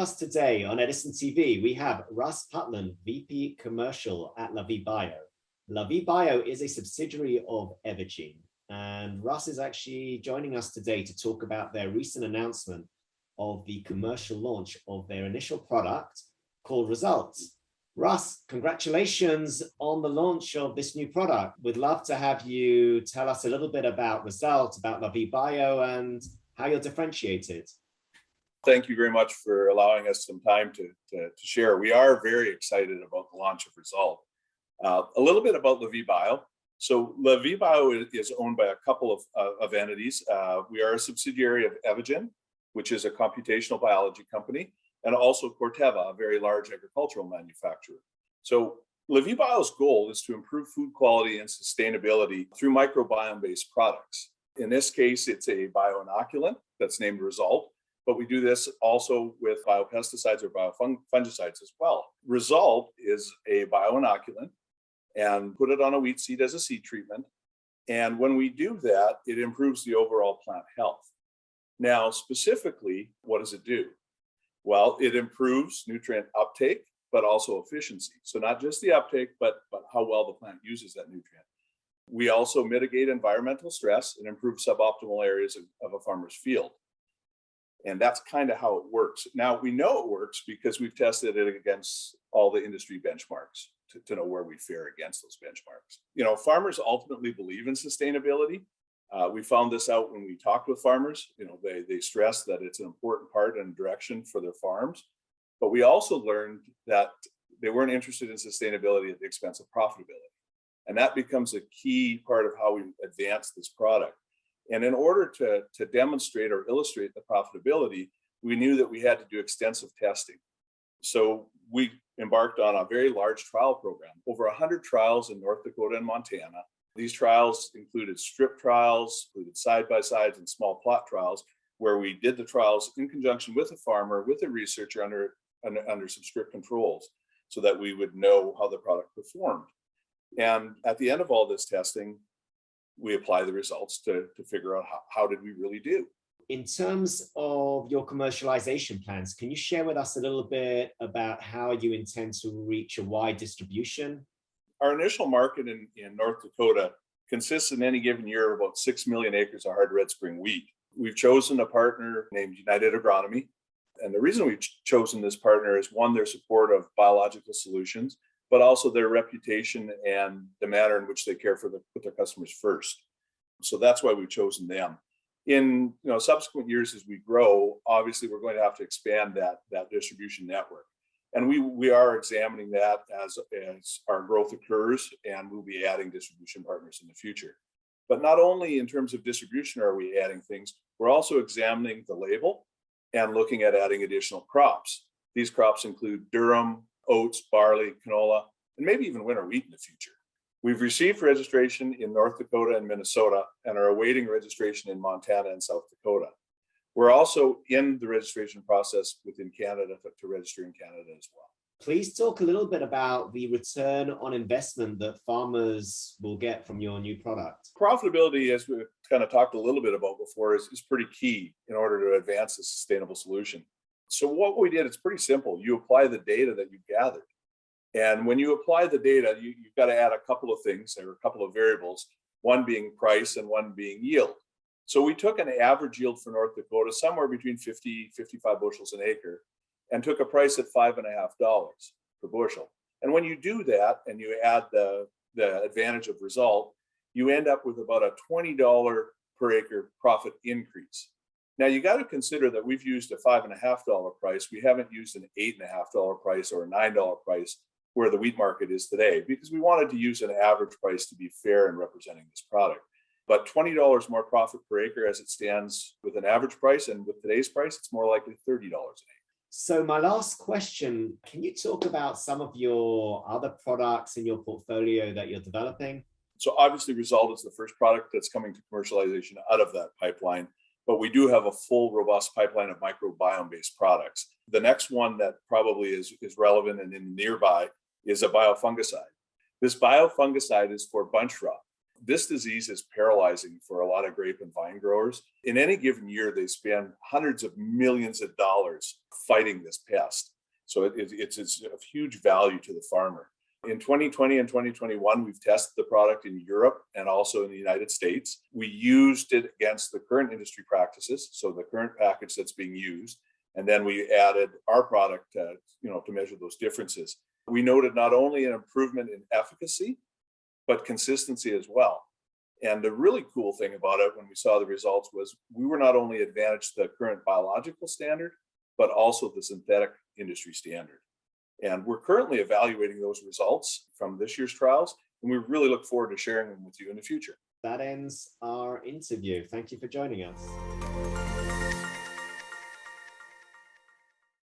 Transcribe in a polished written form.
us today on Edison TV, we have Russ Putland, VP Commercial at Lavie Bio. Lavie Bio is a subsidiary of Evogene, and Russ is actually joining us today to talk about their recent announcement of the commercial launch of their initial product called Results. Russ, congratulations on the launch of this new product. We'd love to have you tell us a little bit about Results, about Lavie Bio, and how you're differentiated. Thank you very much for allowing us some time to share. We are very excited about the launch of Result. A little bit about Lavie Bio. So Lavie Bio is owned by a couple of entities. We are a subsidiary of Evogene, which is a computational biology company, and also Corteva, a very large agricultural manufacturer. So Lavie Bio's goal is to improve food quality and sustainability through microbiome-based products. In this case, it's a bio-inoculant that's named Result, but we do this also with biopesticides or biofungicides as well. Result is a bio-inoculant and put it on a wheat seed as a seed treatment. And when we do that, it improves the overall plant health. Now, specifically, what does it do? Well, it improves nutrient uptake, but also efficiency. So not just the uptake, but how well the plant uses that nutrient. We also mitigate environmental stress and improve suboptimal areas of a farmer's field. And that's kind of how it works. Now, we know it works because we've tested it against all the industry benchmarks to know where we fare against those benchmarks. You know, farmers ultimately believe in sustainability. We found this out when we talked with farmers. You know, they stress that it's an important part and direction for their farms. But we also learned that they weren't interested in sustainability at the expense of profitability. And that becomes a key part of how we advance this product. And in order to demonstrate or illustrate the profitability, we knew that we had to do extensive testing. So we embarked on a very large trial program, over 100 trials in North Dakota and Montana. These trials included strip trials, included side-by-sides and small plot trials, where we did the trials in conjunction with a farmer, with a researcher under some strict controls, so that we would know how the product performed. And at the end of all this testing, we apply the results to figure out how did we really do. In terms of your commercialization plans, can you share with us a little bit about how you intend to reach a wide distribution? Our initial market in North Dakota consists in any given year of about 6 million acres of hard red spring wheat. We've chosen a partner named United Agronomy. And the reason we've chosen this partner is, one, their support of biological solutions, but also their reputation and the manner in which they care for put their customers first. So that's why we've chosen them. In subsequent years, as we grow, obviously we're going to have to expand that distribution network. And we are examining that as our growth occurs, and we'll be adding distribution partners in the future. But not only in terms of distribution are we adding things, we're also examining the label and looking at adding additional crops. These crops include durum, oats, barley, canola, and maybe even winter wheat in the future. We've received registration in North Dakota and Minnesota and are awaiting registration in Montana and South Dakota. We're also in the registration process within Canada to register in Canada as well. Please talk a little bit about the return on investment that farmers will get from your new product. Profitability, as we kind of talked a little bit about before, is pretty key in order to advance a sustainable solution. So what we did, it's pretty simple. You apply the data that you've gathered. And when you apply the data, you've got to add a couple of things. There are a couple of variables, one being price and one being yield. So we took an average yield for North Dakota, somewhere between 50, 55 bushels an acre, and took a price at $5.50 per bushel. And when you do that and you add the advantage of Result, you end up with about a $20 per acre profit increase. Now, you got to consider that we've used a $5.50 price. We haven't used an $8.50 price or a $9 price where the wheat market is today, because we wanted to use an average price to be fair in representing this product. But $20 more profit per acre as it stands with an average price, and with today's price, it's more likely $30 an acre. So my last question, can you talk about some of your other products in your portfolio that you're developing? So obviously Result is the first product that's coming to commercialization out of that pipeline, but we do have a full, robust pipeline of microbiome-based products. The next one that probably is relevant and in nearby is a biofungicide. This biofungicide is for bunch rot. This disease is paralyzing for a lot of grape and vine growers. In any given year, they spend hundreds of millions of dollars fighting this pest. So it's of huge value to the farmer. In 2020 and 2021, we've tested the product in Europe and also in the United States. We used it against the current industry practices, so the current package that's being used, and then we added our product to measure those differences. We noted not only an improvement in efficacy, but consistency as well. And the really cool thing about it when we saw the results was we were not only advantaged the current biological standard, but also the synthetic industry standard. And we're currently evaluating those results from this year's trials, and we really look forward to sharing them with you in the future. That ends our interview. Thank you for joining us.